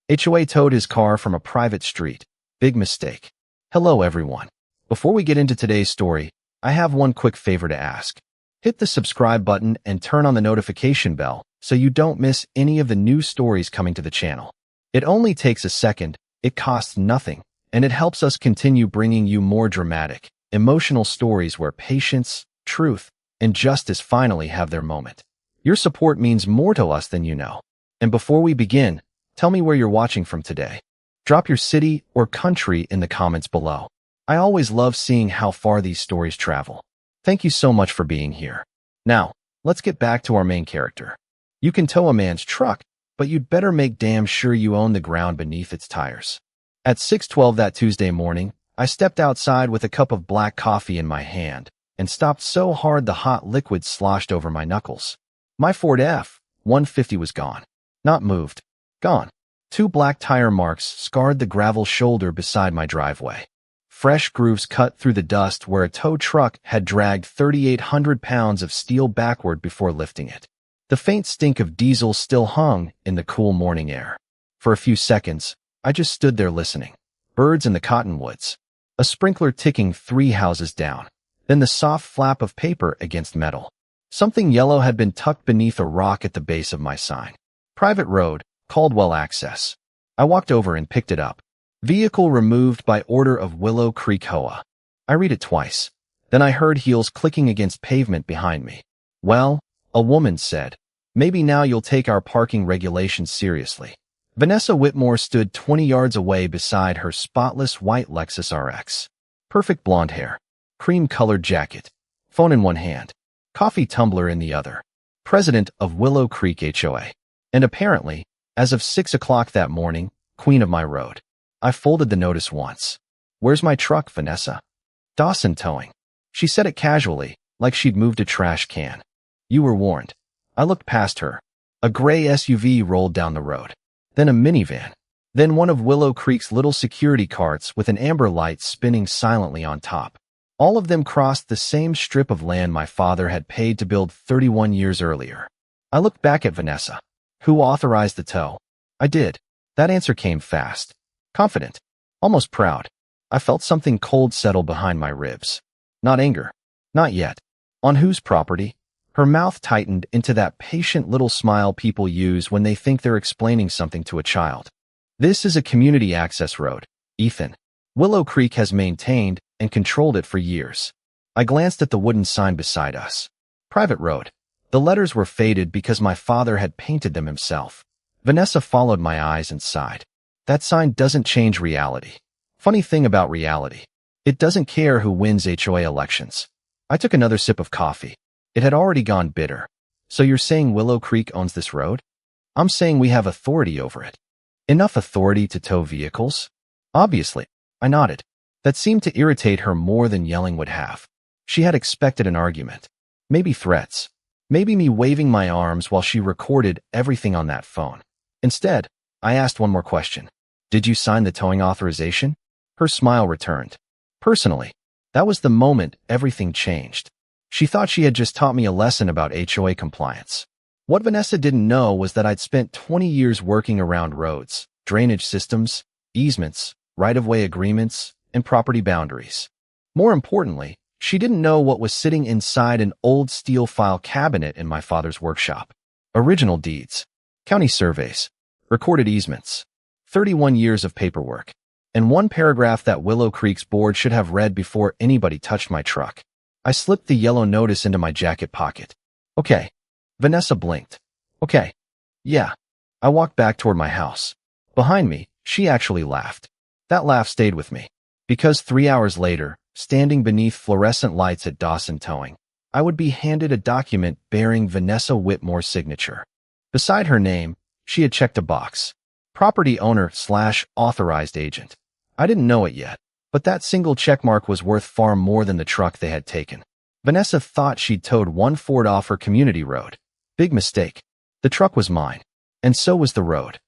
HOA towed his car from a private street. Big mistake. Hello everyone. Before we get into today's story, I have one quick favor to ask. Hit the subscribe button and turn on the notification bell so you don't miss any of the new stories coming to the channel. It only takes a second, it costs nothing, and it helps us continue bringing you more dramatic, emotional stories where patience, truth, and justice finally have their moment. Your support means more to us than you know. And before we begin, tell me where you're watching from today. Drop your city or country in the comments below. I always love seeing how far these stories travel. Thank you so much for being here. Now, let's get back to our main character. You can tow a man's truck, but you'd better make damn sure you own the ground beneath its tires. At 6:12 that Tuesday morning, I stepped outside with a cup of black coffee in my hand and stopped so hard the hot liquid sloshed over my knuckles. My Ford F-150 was gone. Not moved. Gone. 2 black tire marks scarred the gravel shoulder beside my driveway. Fresh grooves cut through the dust where a tow truck had dragged 3,800 pounds of steel backward before lifting it. The faint stink of diesel still hung in the cool morning air. For a few seconds, I just stood there listening. Birds in the cottonwoods. A sprinkler ticking 3 houses down. Then the soft flap of paper against metal. Something yellow had been tucked beneath a rock at the base of my sign. Private road, Caldwell access. I walked over and picked it up. Vehicle removed by order of Willow Creek HOA. I read it twice. Then I heard heels clicking against pavement behind me. Well, a woman said, maybe now you'll take our parking regulations seriously. Vanessa Whitmore stood 20 yards away beside her spotless white Lexus RX. Perfect blonde hair. Cream-colored jacket. Phone in one hand. Coffee tumbler in the other. President of Willow Creek HOA. And apparently, as of 6 o'clock that morning, queen of my road. I folded the notice once. Where's my truck, Vanessa? Dawson Towing. She said it casually, like she'd moved a trash can. You were warned. I looked past her. A gray SUV rolled down the road. Then a minivan. Then one of Willow Creek's little security carts with an amber light spinning silently on top. All of them crossed the same strip of land my father had paid to build 31 years earlier. I looked back at Vanessa. Who authorized the tow? I did. That answer came fast. Confident. Almost proud. I felt something cold settle behind my ribs. Not anger. Not yet. On whose property? Her mouth tightened into that patient little smile people use when they think they're explaining something to a child. This is a community access road, Ethan. Willow Creek has maintained and controlled it for years. I glanced at the wooden sign beside us. Private road. The letters were faded because my father had painted them himself. Vanessa followed my eyes and sighed. That sign doesn't change reality. Funny thing about reality. It doesn't care who wins HOA elections. I took another sip of coffee. It had already gone bitter. So you're saying Willow Creek owns this road? I'm saying we have authority over it. Enough authority to tow vehicles? Obviously. I nodded. That seemed to irritate her more than yelling would have. She had expected an argument. Maybe threats. Maybe me waving my arms while she recorded everything on that phone. Instead, I asked one more question. Did you sign the towing authorization? Her smile returned. Personally, that was the moment everything changed. She thought she had just taught me a lesson about HOA compliance. What Vanessa didn't know was that I'd spent 20 years working around roads, drainage systems, easements, right-of-way agreements, and property boundaries. More importantly, she didn't know what was sitting inside an old steel file cabinet in my father's workshop. Original deeds, county surveys, recorded easements, 31 years of paperwork, and one paragraph that Willow Creek's board should have read before anybody touched my truck. I slipped the yellow notice into my jacket pocket. Okay. Vanessa blinked. Okay. Yeah. I walked back toward my house. Behind me, she actually laughed. That laugh stayed with me. Because 3 hours later, standing beneath fluorescent lights at Dawson Towing, I would be handed a document bearing Vanessa Whitmore's signature. Beside her name, she had checked a box. Property owner/authorized agent. I didn't know it yet, but that single checkmark was worth far more than the truck they had taken. Vanessa thought she'd towed one Ford off her community road. Big mistake. The truck was mine, and so was the road.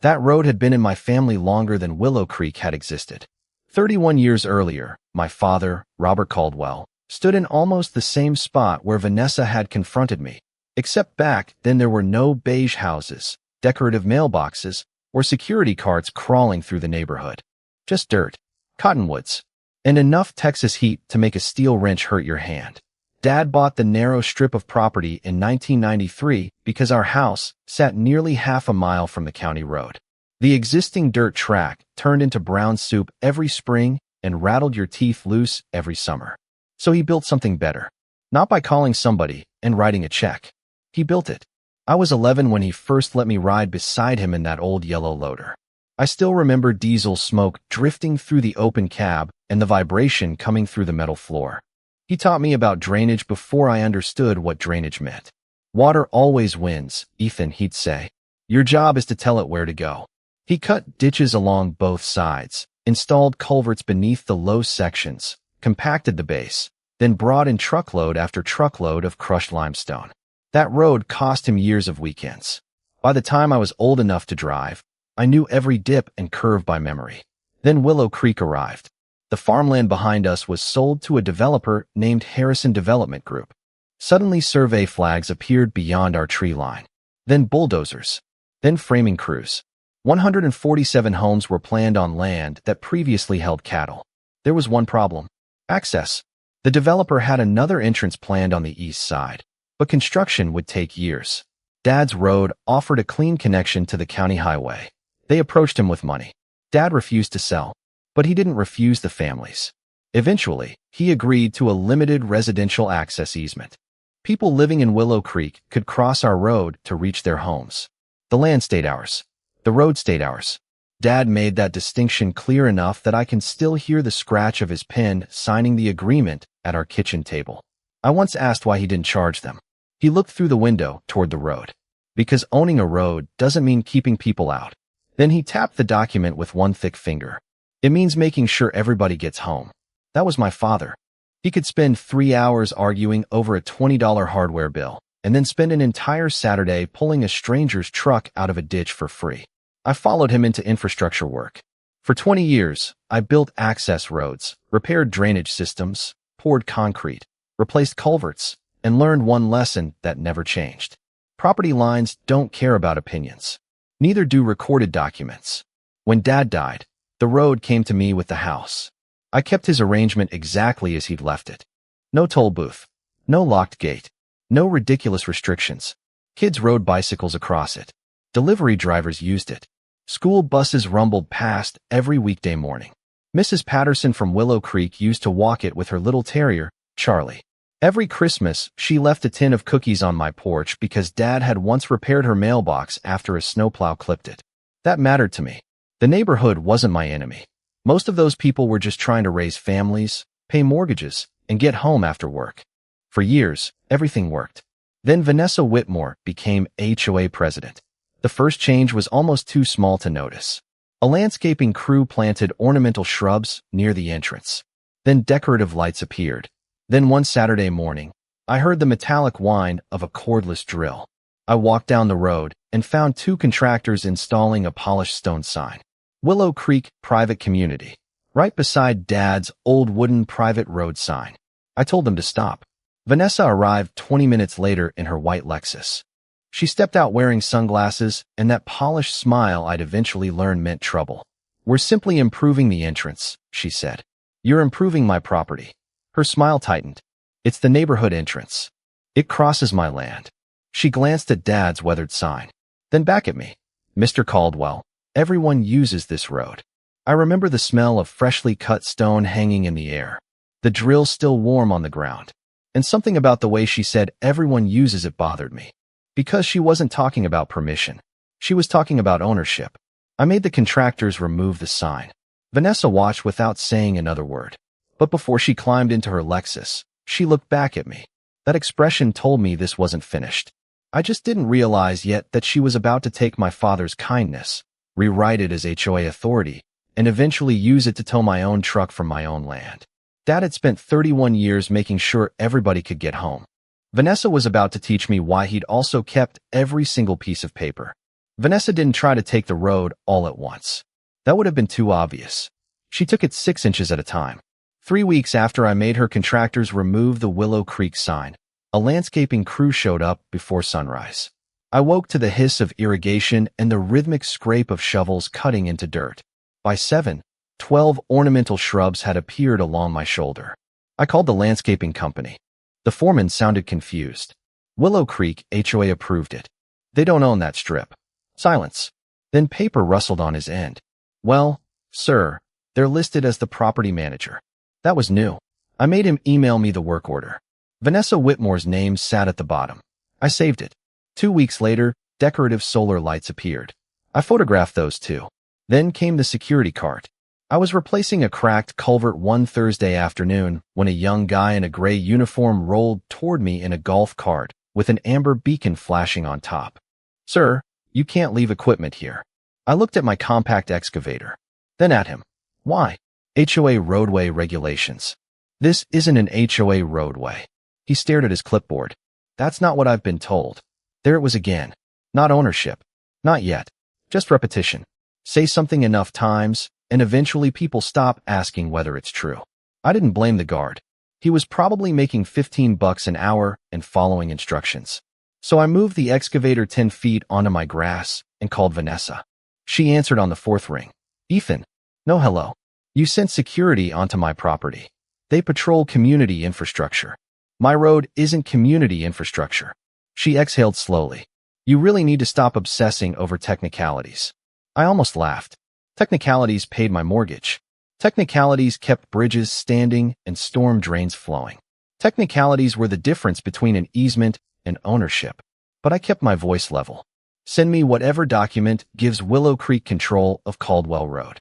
That road had been in my family longer than Willow Creek had existed. 31 years earlier, my father, Robert Caldwell, stood in almost the same spot where Vanessa had confronted me, except back then there were no beige houses, decorative mailboxes, or security carts crawling through the neighborhood. Just dirt, cottonwoods, and enough Texas heat to make a steel wrench hurt your hand. Dad bought the narrow strip of property in 1993 because our house sat nearly half a mile from the county road. The existing dirt track turned into brown soup every spring and rattled your teeth loose every summer. So he built something better. Not by calling somebody and writing a check. He built it. I was 11 when he first let me ride beside him in that old yellow loader. I still remember diesel smoke drifting through the open cab and the vibration coming through the metal floor. He taught me about drainage before I understood what drainage meant. Water always wins, Ethan, he'd say. Your job is to tell it where to go. He cut ditches along both sides, installed culverts beneath the low sections, compacted the base, then brought in truckload after truckload of crushed limestone. That road cost him years of weekends. By the time I was old enough to drive, I knew every dip and curve by memory. Then Willow Creek arrived. The farmland behind us was sold to a developer named Harrison Development Group. Suddenly survey flags appeared beyond our tree line. Then bulldozers. Then framing crews. 147 homes were planned on land that previously held cattle. There was one problem: access. The developer had another entrance planned on the east side, but construction would take years. Dad's road offered a clean connection to the county highway. They approached him with money. Dad refused to sell, but he didn't refuse the families. Eventually, he agreed to a limited residential access easement. People living in Willow Creek could cross our road to reach their homes. The land stayed ours. The road stayed ours. Dad made that distinction clear enough that I can still hear the scratch of his pen signing the agreement at our kitchen table. I once asked why he didn't charge them. He looked through the window toward the road. Because owning a road doesn't mean keeping people out. Then he tapped the document with one thick finger. It means making sure everybody gets home. That was my father. He could spend 3 hours arguing over a $20 hardware bill, and then spend an entire Saturday pulling a stranger's truck out of a ditch for free. I followed him into infrastructure work. For 20 years, I built access roads, repaired drainage systems, poured concrete, replaced culverts, and learned one lesson that never changed. Property lines don't care about opinions. Neither do recorded documents. When Dad died, the road came to me with the house. I kept his arrangement exactly as he'd left it. No toll booth. No locked gate. No ridiculous restrictions. Kids rode bicycles across it. Delivery drivers used it. School buses rumbled past every weekday morning. Mrs. Patterson from Willow Creek used to walk it with her little terrier, Charlie. Every Christmas, she left a tin of cookies on my porch because Dad had once repaired her mailbox after a snowplow clipped it. That mattered to me. The neighborhood wasn't my enemy. Most of those people were just trying to raise families, pay mortgages, and get home after work. For years, everything worked. Then Vanessa Whitmore became HOA president. The first change was almost too small to notice. A landscaping crew planted ornamental shrubs near the entrance. Then decorative lights appeared. Then one Saturday morning, I heard the metallic whine of a cordless drill. I walked down the road and found 2 contractors installing a polished stone sign. Willow Creek Private Community, right beside Dad's old wooden private road sign. I told them to stop. Vanessa arrived 20 minutes later in her white Lexus. She stepped out wearing sunglasses and that polished smile I'd eventually learn meant trouble. We're simply improving the entrance, she said. You're improving my property. Her smile tightened. It's the neighborhood entrance. It crosses my land. She glanced at Dad's weathered sign. Then back at me. Mr. Caldwell, everyone uses this road. I remember the smell of freshly cut stone hanging in the air. The drill still warm on the ground. And something about the way she said everyone uses it bothered me. Because she wasn't talking about permission. She was talking about ownership. I made the contractors remove the sign. Vanessa watched without saying another word. But before she climbed into her Lexus, she looked back at me. That expression told me this wasn't finished. I just didn't realize yet that she was about to take my father's kindness, rewrite it as HOA authority, and eventually use it to tow my own truck from my own land. Dad had spent 31 years making sure everybody could get home. Vanessa was about to teach me why he'd also kept every single piece of paper. Vanessa didn't try to take the road all at once. That would have been too obvious. She took it 6 inches at a time. 3 weeks after I made her contractors remove the Willow Creek sign, a landscaping crew showed up before sunrise. I woke to the hiss of irrigation and the rhythmic scrape of shovels cutting into dirt. By 7, 12 ornamental shrubs had appeared along my shoulder. I called the landscaping company. The foreman sounded confused. Willow Creek HOA approved it. They don't own that strip. Silence. Then paper rustled on his end. Well, sir, they're listed as the property manager. That was new. I made him email me the work order. Vanessa Whitmore's name sat at the bottom. I saved it. 2 weeks later, decorative solar lights appeared. I photographed those too. Then came the security cart. I was replacing a cracked culvert one Thursday afternoon when a young guy in a gray uniform rolled toward me in a golf cart with an amber beacon flashing on top. Sir, you can't leave equipment here. I looked at my compact excavator. Then at him. Why? HOA roadway regulations. This isn't an HOA roadway. He stared at his clipboard. That's not what I've been told. There it was again. Not ownership. Not yet. Just repetition. Say something enough times, and eventually people stop asking whether it's true. I didn't blame the guard. He was probably making $15 an hour and following instructions. So I moved the excavator 10 feet onto my grass and called Vanessa. She answered on the 4th ring. Ethan. No hello. You sent security onto my property. They patrol community infrastructure. My road isn't community infrastructure. She exhaled slowly. You really need to stop obsessing over technicalities. I almost laughed. Technicalities paid my mortgage. Technicalities kept bridges standing and storm drains flowing. Technicalities were the difference between an easement and ownership. But I kept my voice level. Send me whatever document gives Willow Creek control of Caldwell Road.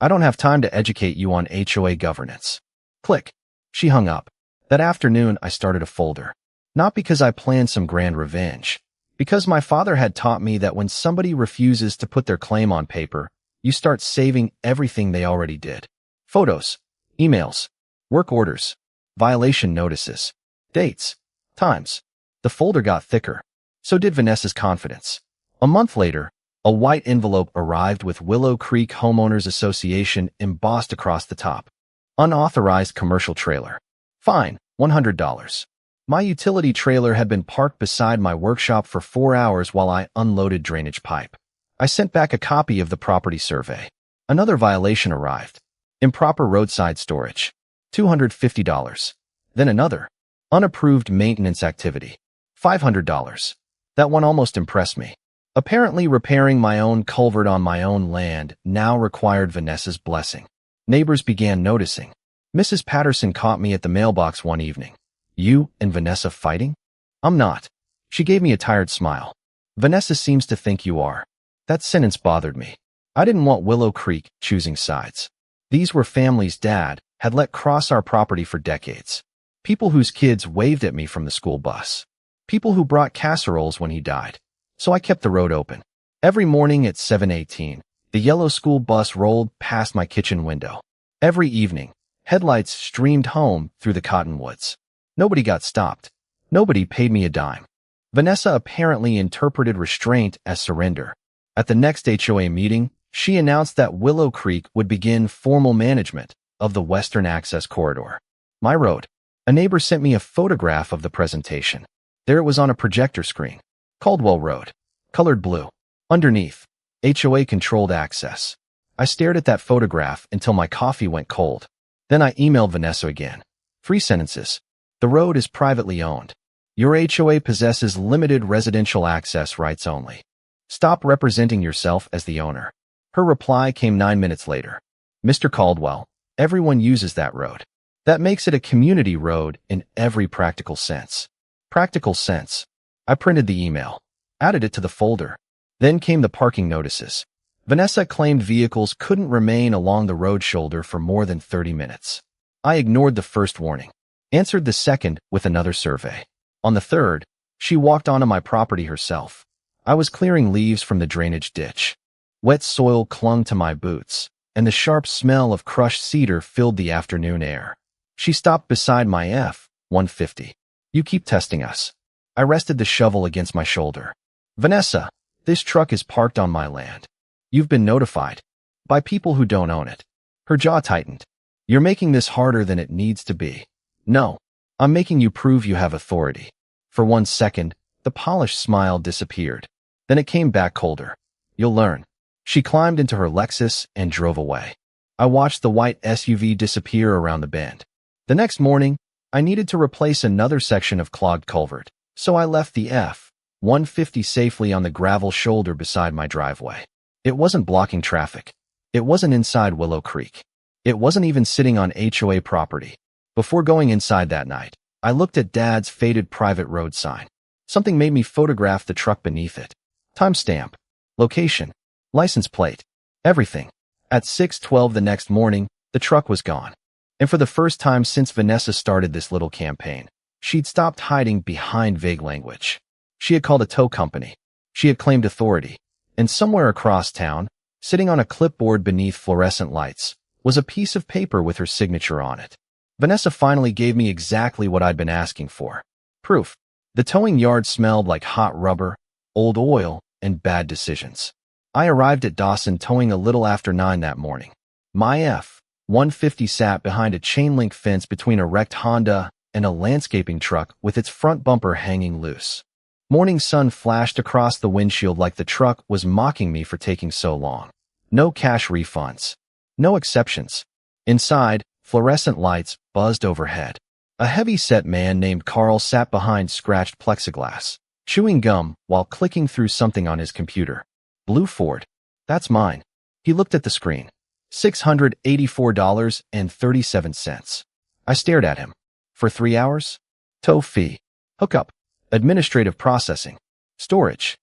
I don't have time to educate you on HOA governance. Click. She hung up. That afternoon, I started a folder. Not because I planned some grand revenge. Because my father had taught me that when somebody refuses to put their claim on paper, you start saving everything they already did. Photos, emails, work orders, violation notices, dates, times. The folder got thicker. So did Vanessa's confidence. A month later, a white envelope arrived with Willow Creek Homeowners Association embossed across the top. Unauthorized commercial trailer. Fine, $100. My utility trailer had been parked beside my workshop for 4 hours while I unloaded drainage pipe. I sent back a copy of the property survey. Another violation arrived. Improper roadside storage. $250. Then another. Unapproved maintenance activity. $500. That one almost impressed me. Apparently repairing my own culvert on my own land now required Vanessa's blessing. Neighbors began noticing. Mrs. Patterson caught me at the mailbox one evening. You and Vanessa fighting? I'm not. She gave me a tired smile. Vanessa seems to think you are. That sentence bothered me. I didn't want Willow Creek choosing sides. These were families Dad had let cross our property for decades. People whose kids waved at me from the school bus. People who brought casseroles when he died. So I kept the road open. Every morning at 7:18, the yellow school bus rolled past my kitchen window. Every evening, headlights streamed home through the cottonwoods. Nobody got stopped. Nobody paid me a dime. Vanessa apparently interpreted restraint as surrender. At the next HOA meeting, she announced that Willow Creek would begin formal management of the Western Access Corridor. My road. A neighbor sent me a photograph of the presentation. There it was on a projector screen. Caldwell Road. Colored blue. Underneath, HOA controlled access. I stared at that photograph until my coffee went cold. Then I emailed Vanessa again. 3 sentences. The road is privately owned. Your HOA possesses limited residential access rights only. Stop representing yourself as the owner. Her reply came 9 minutes later. Mr. Caldwell, everyone uses that road. That makes it a community road in every practical sense. Practical sense. I printed the email, added it to the folder. Then came the parking notices. Vanessa claimed vehicles couldn't remain along the road shoulder for more than 30 minutes. I ignored the first warning, answered the second with another survey. On the third, she walked onto my property herself. I was clearing leaves from the drainage ditch. Wet soil clung to my boots, and the sharp smell of crushed cedar filled the afternoon air. She stopped beside my F-150. You keep testing us. I rested the shovel against my shoulder. Vanessa, this truck is parked on my land. You've been notified. By people who don't own it. Her jaw tightened. You're making this harder than it needs to be. No, I'm making you prove you have authority. For 1 second, The polished smile disappeared. Then it came back colder. You'll learn. She climbed into her Lexus and drove away. I watched the white SUV disappear around the bend. The next morning, I needed to replace another section of clogged culvert, so I left the F-150 safely on the gravel shoulder beside my driveway. It wasn't blocking traffic. It wasn't inside Willow Creek. It wasn't even sitting on HOA property. Before going inside that night, I looked at Dad's faded private road sign. Something made me photograph the truck beneath it. Timestamp, location, license plate, everything. At 6:12 the next morning, the truck was gone. And for the first time since Vanessa started this little campaign, she'd stopped hiding behind vague language. She had called a tow company. She had claimed authority. And somewhere across town, sitting on a clipboard beneath fluorescent lights, was a piece of paper with her signature on it. Vanessa finally gave me exactly what I'd been asking for. Proof. The towing yard smelled like hot rubber, old oil, and bad decisions. I arrived at Dawson towing a little after 9 that morning. My F-150 sat behind a chain-link fence between a wrecked Honda and a landscaping truck with its front bumper hanging loose. Morning sun flashed across the windshield like the truck was mocking me for taking so long. No cash refunds. No exceptions. Inside, fluorescent lights buzzed overhead. A heavy-set man named Carl sat behind scratched plexiglass, chewing gum while clicking through something on his computer. Blue Ford. That's mine. He looked at the screen. $684.37. I stared at him. For 3 hours? Tow fee. Hookup. Administrative processing. Storage.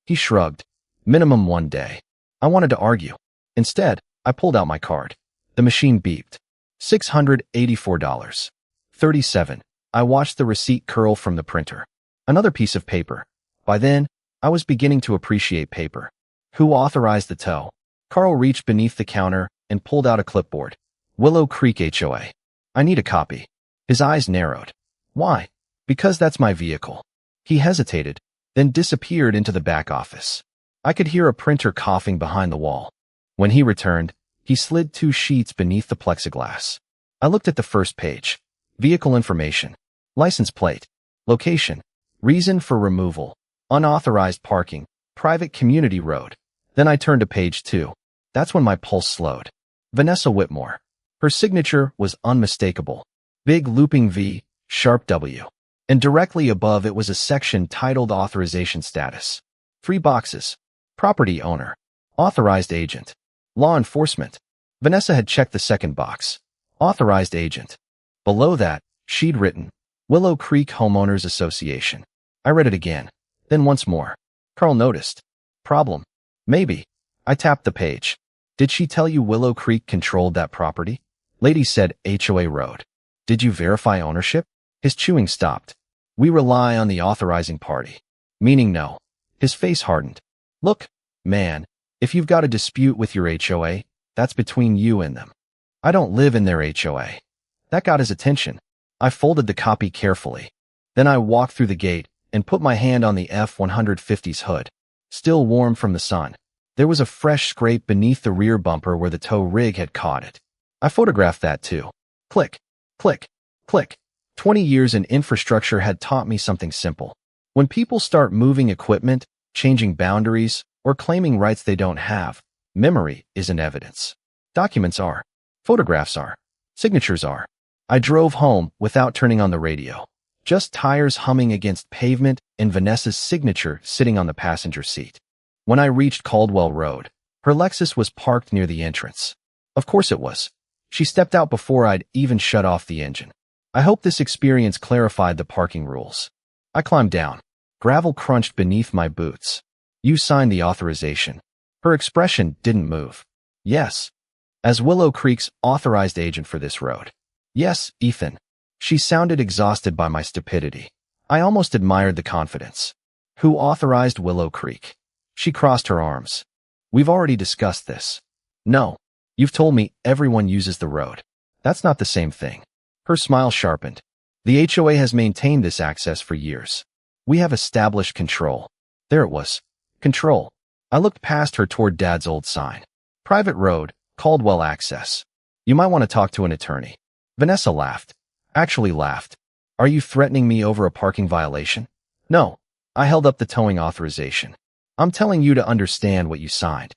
He shrugged. Minimum 1 day. I wanted to argue. Instead, I pulled out my card. The machine beeped. $684.37. I watched the receipt curl from the printer. Another piece of paper. By then, I was beginning to appreciate paper. Who authorized the tow? Carl reached beneath the counter and pulled out a clipboard. Willow Creek HOA. I need a copy. His eyes narrowed. Why? Because that's my vehicle. He hesitated, then disappeared into the back office. I could hear a printer coughing behind the wall. When he returned, he slid 2 sheets beneath the plexiglass. I looked at the first page. Vehicle information. License plate. Location. Reason for removal. Unauthorized parking. Private community road. Then I turned to page 2. That's when my pulse slowed. Vanessa Whitmore. Her signature was unmistakable. Big looping V, sharp W. And directly above it was a section titled Authorization Status. 3 boxes. Property owner. Authorized agent. Law enforcement. Vanessa had checked the second box. Authorized agent. Below that, she'd written, Willow Creek Homeowners Association. I read it again. Then once more. Carl noticed. Problem. Maybe. I tapped the page. Did she tell you Willow Creek controlled that property? Lady said HOA Road. Did you verify ownership? His chewing stopped. We rely on the authorizing party. Meaning no. His face hardened. Look, man, if you've got a dispute with your HOA, that's between you and them. I don't live in their HOA. That got his attention. I folded the copy carefully. Then I walked through the gate and put my hand on the F-150's hood. Still warm from the sun. There was a fresh scrape beneath the rear bumper where the tow rig had caught it. I photographed that too. Click, click, click. 20 years in infrastructure had taught me something simple. When people start moving equipment, changing boundaries, or claiming rights they don't have, memory isn't evidence. Documents are. Photographs are. Signatures are. I drove home without turning on the radio. Just tires humming against pavement and Vanessa's signature sitting on the passenger seat. When I reached Caldwell Road, her Lexus was parked near the entrance. Of course it was. She stepped out before I'd even shut off the engine. I hope this experience clarified the parking rules. I climbed down. Gravel crunched beneath my boots. You signed the authorization. Her expression didn't move. Yes. As Willow Creek's authorized agent for this road. Yes, Ethan. She sounded exhausted by my stupidity. I almost admired the confidence. Who authorized Willow Creek? She crossed her arms. We've already discussed this. No. You've told me everyone uses the road. That's not the same thing. Her smile sharpened. The HOA has maintained this access for years. We have established control. There it was. Control. I looked past her toward Dad's old sign. Private road, Caldwell access. You might want to talk to an attorney. Vanessa laughed. Actually laughed. Are you threatening me over a parking violation? No. I held up the towing authorization. I'm telling you to understand what you signed.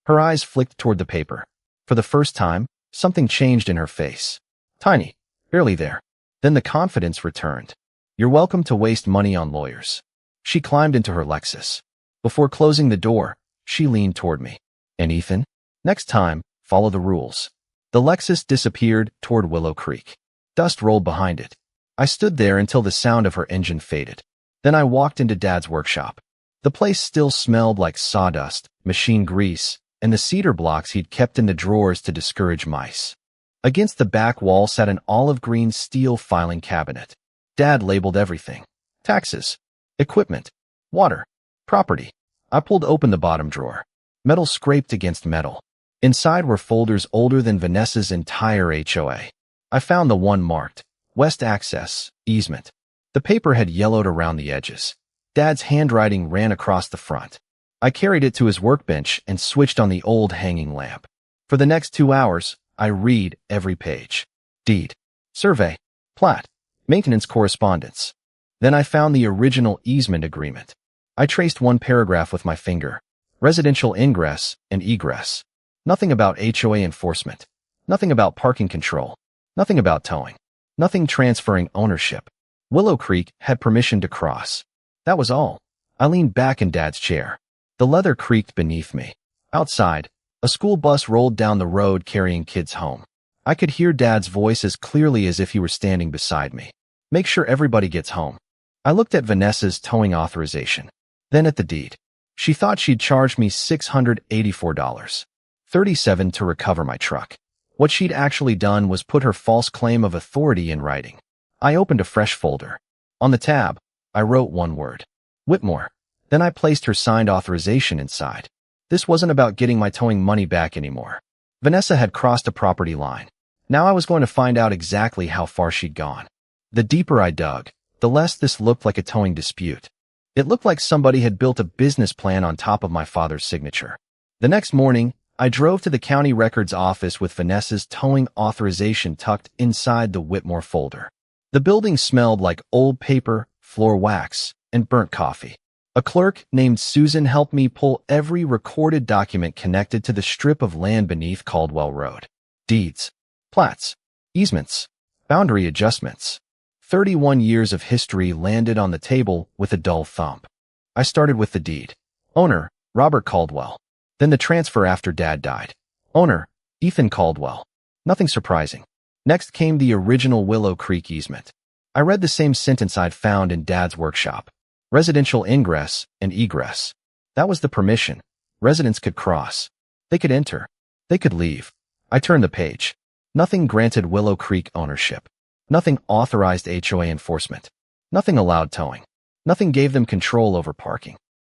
Her eyes flicked toward the paper. For the first time, something changed in her face. Tiny. Barely there. Then the confidence returned. You're welcome to waste money on lawyers. She climbed into her Lexus. Before closing the door, she leaned toward me. And Ethan? Next time, follow the rules. The Lexus disappeared toward Willow Creek. Dust rolled behind it. I stood there until the sound of her engine faded. Then I walked into Dad's workshop. The place still smelled like sawdust, machine grease, and the cedar blocks he'd kept in the drawers to discourage mice. Against the back wall sat an olive-green steel filing cabinet. Dad labeled everything. Taxes, equipment, water, property. I pulled open the bottom drawer. Metal scraped against metal. Inside were folders older than Vanessa's entire HOA. I found the one marked, West Access, Easement. The paper had yellowed around the edges. Dad's handwriting ran across the front. I carried it to his workbench and switched on the old hanging lamp. For the next 2 hours, I read every page. Deed, survey, plat, maintenance correspondence. Then I found the original easement agreement. I traced one paragraph with my finger. Residential ingress and egress. Nothing about HOA enforcement. Nothing about parking control. Nothing about towing. Nothing transferring ownership. Willow Creek had permission to cross. That was all. I leaned back in Dad's chair. The leather creaked beneath me. Outside, a school bus rolled down the road carrying kids home. I could hear Dad's voice as clearly as if he were standing beside me. Make sure everybody gets home. I looked at Vanessa's towing authorization. Then at the deed. She thought she'd charged me $684.37 to recover my truck. What she'd actually done was put her false claim of authority in writing. I opened a fresh folder. On the tab, I wrote one word. Whitmore. Then I placed her signed authorization inside. This wasn't about getting my towing money back anymore. Vanessa had crossed a property line. Now I was going to find out exactly how far she'd gone. The deeper I dug, the less this looked like a towing dispute. It looked like somebody had built a business plan on top of my father's signature. The next morning, I drove to the county records office with Vanessa's towing authorization tucked inside the Whitmore folder. The building smelled like old paper, floor wax, and burnt coffee. A clerk named Susan helped me pull every recorded document connected to the strip of land beneath Caldwell Road. Deeds, plats, easements, boundary adjustments. 31 years of history landed on the table with a dull thump. I started with the deed. Owner, Robert Caldwell. Then the transfer after Dad died. Owner, Ethan Caldwell. Nothing surprising. Next came the original Willow Creek easement. I read the same sentence I'd found in Dad's workshop. Residential ingress and egress. That was the permission. Residents could cross. They could enter. They could leave. I turned the page. Nothing granted Willow Creek ownership. Nothing authorized HOA enforcement. Nothing allowed towing. Nothing gave them control over parking.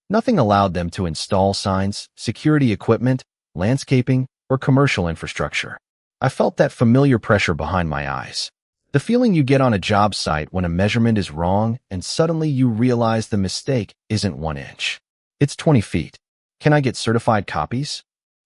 Nothing allowed them to install signs, security equipment, landscaping, or commercial infrastructure. I felt that familiar pressure behind my eyes. The feeling you get on a job site when a measurement is wrong and suddenly you realize the mistake isn't 1 inch. It's 20 feet. Can I get certified copies?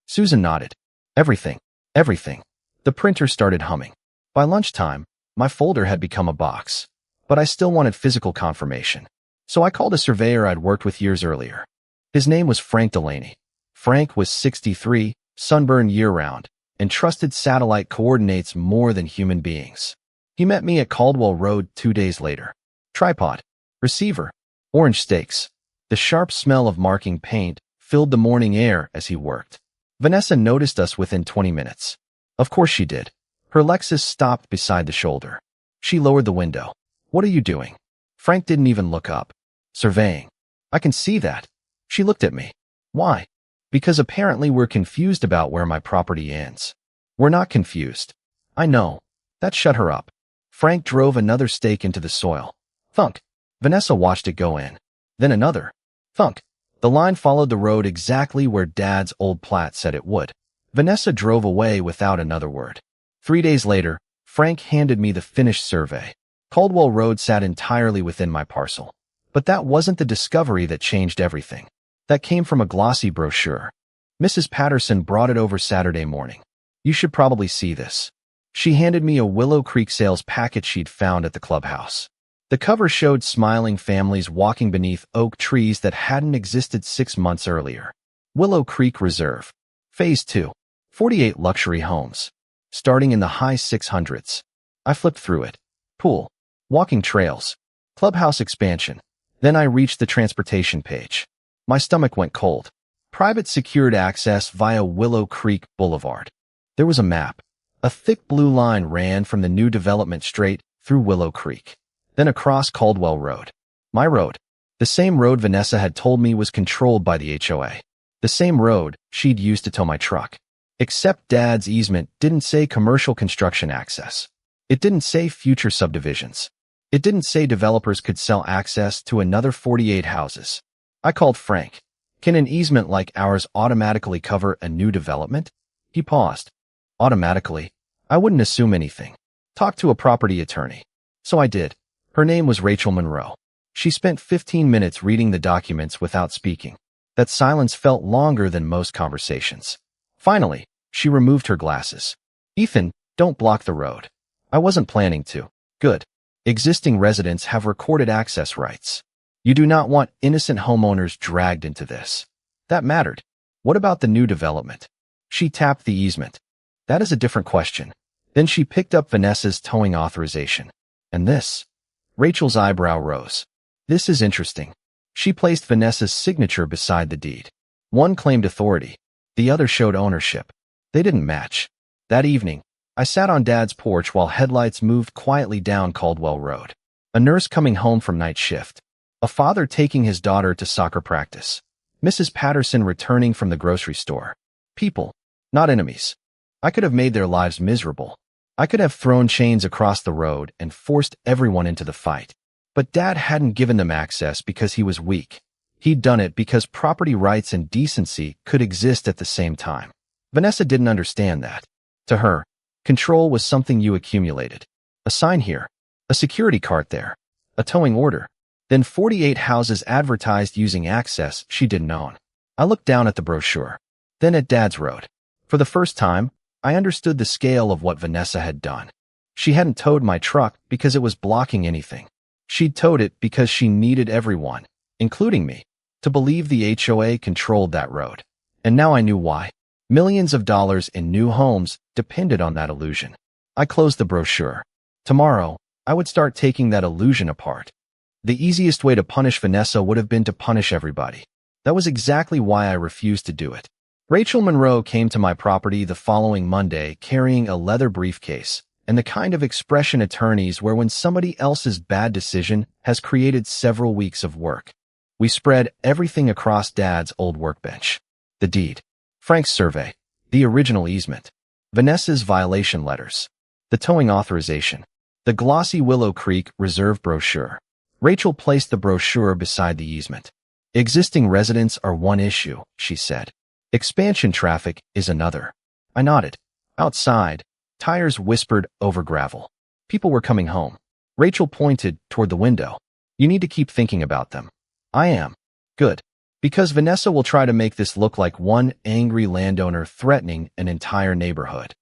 Susan nodded. Everything. Everything. The printer started humming. By lunchtime, my folder had become a box. But I still wanted physical confirmation. So I called a surveyor I'd worked with years earlier. His name was Frank Delaney. Frank was 63, sunburned year-round, and trusted satellite coordinates more than human beings. He met me at Caldwell Road 2 days later. Tripod, receiver, orange stakes. The sharp smell of marking paint filled the morning air as he worked. Vanessa noticed us within 20 minutes. Of course she did. Her Lexus stopped beside the shoulder. She lowered the window. What are you doing? Frank didn't even look up. Surveying. I can see that. She looked at me. Why? Because apparently we're confused about where my property ends. We're not confused. I know. That shut her up. Frank drove another stake into the soil. Thunk. Vanessa watched it go in. Then another. Thunk. The line followed the road exactly where Dad's old plat said it would. Vanessa drove away without another word. 3 days later, Frank handed me the finished survey. Caldwell Road sat entirely within my parcel. But that wasn't the discovery that changed everything. That came from a glossy brochure. Mrs. Patterson brought it over Saturday morning. You should probably see this. She handed me a Willow Creek sales packet she'd found at the clubhouse. The cover showed smiling families walking beneath oak trees that hadn't existed 6 months earlier. Willow Creek Reserve. Phase 2. 48 luxury homes. Starting in the high 600s. I flipped through it. Pool. Walking trails. Clubhouse expansion. Then I reached the transportation page. My stomach went cold. Private secured access via Willow Creek Boulevard. There was a map. A thick blue line ran from the new development straight through Willow Creek, then across Caldwell Road. My road. The same road Vanessa had told me was controlled by the HOA. The same road she'd used to tow my truck. Except Dad's easement didn't say commercial construction access. It didn't say future subdivisions. It didn't say developers could sell access to another 48 houses. I called Frank. Can an easement like ours automatically cover a new development? He paused. Automatically? I wouldn't assume anything. Talk to a property attorney. So I did. Her name was Rachel Monroe. She spent 15 minutes reading the documents without speaking. That silence felt longer than most conversations. Finally, she removed her glasses. Ethan, don't block the road. I wasn't planning to. Good. Existing residents have recorded access rights. You do not want innocent homeowners dragged into this. That mattered. What about the new development? She tapped the easement. That is a different question. Then she picked up Vanessa's towing authorization. And this? Rachel's eyebrow rose. This is interesting. She placed Vanessa's signature beside the deed. One claimed authority. The other showed ownership. They didn't match. That evening, I sat on Dad's porch while headlights moved quietly down Caldwell Road. A nurse coming home from night shift. A father taking his daughter to soccer practice. Mrs. Patterson returning from the grocery store. People, not enemies. I could have made their lives miserable. I could have thrown chains across the road and forced everyone into the fight. But Dad hadn't given them access because he was weak. He'd done it because property rights and decency could exist at the same time. Vanessa didn't understand that. To her, control was something you accumulated. A sign here, a security cart there, a towing order. Then 48 houses advertised using access she didn't own. I looked down at the brochure, then at Dad's road. For the first time, I understood the scale of what Vanessa had done. She hadn't towed my truck because it was blocking anything. She'd towed it because she needed everyone, including me, to believe the HOA controlled that road. And now I knew why. Millions of dollars in new homes depended on that illusion. I closed the brochure. Tomorrow, I would start taking that illusion apart. The easiest way to punish Vanessa would have been to punish everybody. That was exactly why I refused to do it. Rachel Monroe came to my property the following Monday carrying a leather briefcase and the kind of expression attorneys wear when somebody else's bad decision has created several weeks of work. We spread everything across Dad's old workbench. The deed, Frank's survey, the original easement, Vanessa's violation letters, the towing authorization, the glossy Willow Creek Reserve brochure. Rachel placed the brochure beside the easement. Existing residents are one issue, she said. Expansion traffic is another. I nodded. Outside, tires whispered over gravel. People were coming home. Rachel pointed toward the window. You need to keep thinking about them. I am. Good. Because Vanessa will try to make this look like one angry landowner threatening an entire neighborhood.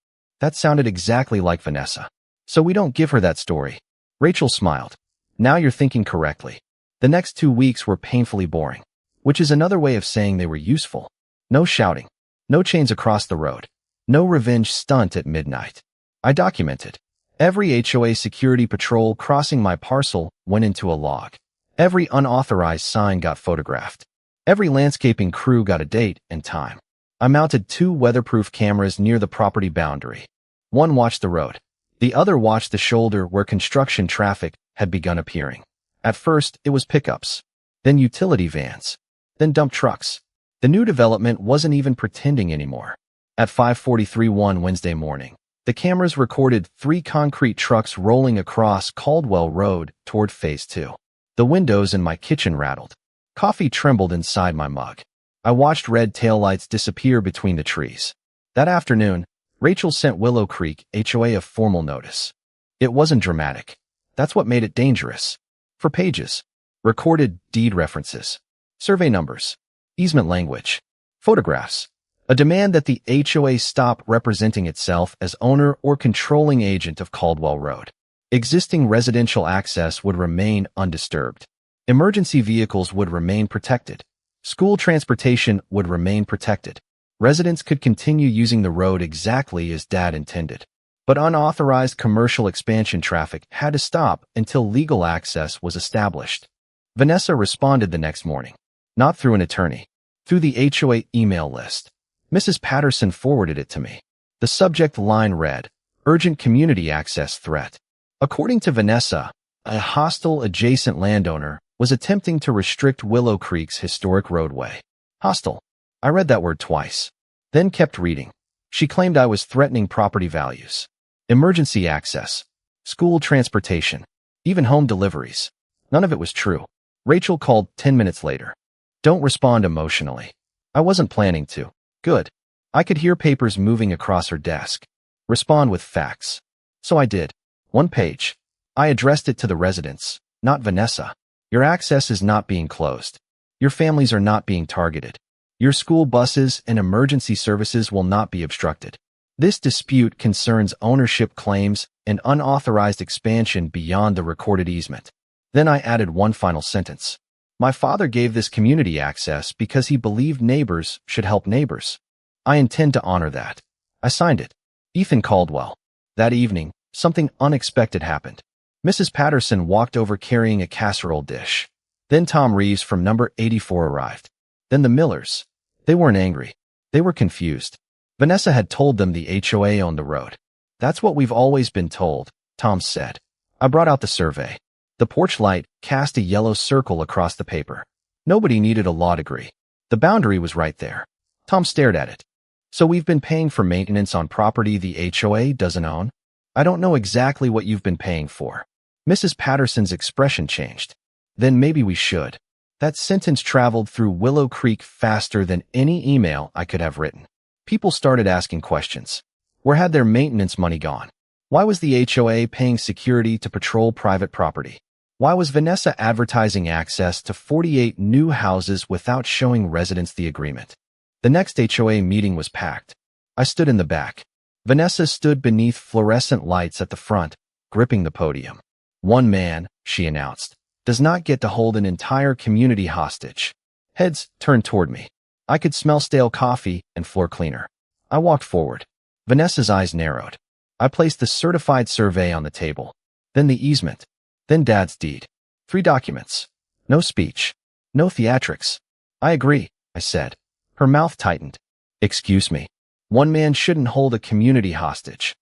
That sounded exactly like Vanessa. So we don't give her that story. Rachel smiled. Now you're thinking correctly. The next 2 weeks were painfully boring, which is another way of saying they were useful. No shouting. No chains across the road. No revenge stunt at midnight. I documented. Every HOA security patrol crossing my parcel went into a log. Every unauthorized sign got photographed. Every landscaping crew got a date and time. I mounted 2 weatherproof cameras near the property boundary. One watched the road. The other watched the shoulder where construction traffic had begun appearing. At first, it was pickups, then utility vans, then dump trucks. The new development wasn't even pretending anymore. At 5:43 one Wednesday morning, the cameras recorded 3 concrete trucks rolling across Caldwell Road toward Phase 2. The windows in my kitchen rattled. Coffee trembled inside my mug. I watched red taillights disappear between the trees. That afternoon, Rachel sent Willow Creek HOA a formal notice. It wasn't dramatic. That's what made it dangerous. For pages, recorded deed references, survey numbers, easement language, photographs, a demand that the HOA stop representing itself as owner or controlling agent of Caldwell Road. Existing residential access would remain undisturbed. Emergency vehicles would remain protected. School transportation would remain protected. Residents could continue using the road exactly as Dad intended. But unauthorized commercial expansion traffic had to stop until legal access was established. Vanessa responded the next morning, not through an attorney, through the HOA email list. Mrs. Patterson forwarded it to me. The subject line read, "Urgent community access threat." According to Vanessa, a hostile adjacent landowner was attempting to restrict Willow Creek's historic roadway. Hostile. I read that word twice, then kept reading. She claimed I was threatening property values. Emergency access, school transportation, even home deliveries. None of it was true. Rachel called 10 minutes later. Don't respond emotionally. I wasn't planning to. Good. I could hear papers moving across her desk. Respond with facts. So I did. 1 page. I addressed it to the residents, not Vanessa. Your access is not being closed. Your families are not being targeted. Your school buses and emergency services will not be obstructed. This dispute concerns ownership claims and unauthorized expansion beyond the recorded easement. Then I added one final sentence. My father gave this community access because he believed neighbors should help neighbors. I intend to honor that. I signed it. Ethan Caldwell. That evening, something unexpected happened. Mrs. Patterson walked over carrying a casserole dish. Then Tom Reeves from number 84 arrived. Then the Millers. They weren't angry. They were confused. Vanessa had told them the HOA owned the road. That's what we've always been told, Tom said. I brought out the survey. The porch light cast a yellow circle across the paper. Nobody needed a law degree. The boundary was right there. Tom stared at it. So we've been paying for maintenance on property the HOA doesn't own? I don't know exactly what you've been paying for. Mrs. Patterson's expression changed. Then maybe we should. That sentence traveled through Willow Creek faster than any email I could have written. People started asking questions. Where had their maintenance money gone? Why was the HOA paying security to patrol private property? Why was Vanessa advertising access to 48 new houses without showing residents the agreement? The next HOA meeting was packed. I stood in the back. Vanessa stood beneath fluorescent lights at the front, gripping the podium. One man, she announced, does not get to hold an entire community hostage. Heads turned toward me. I could smell stale coffee and floor cleaner. I walked forward. Vanessa's eyes narrowed. I placed the certified survey on the table, then the easement, then Dad's deed. 3 documents. No speech. No theatrics. I agree, I said. Her mouth tightened. Excuse me. One man shouldn't hold a community hostage.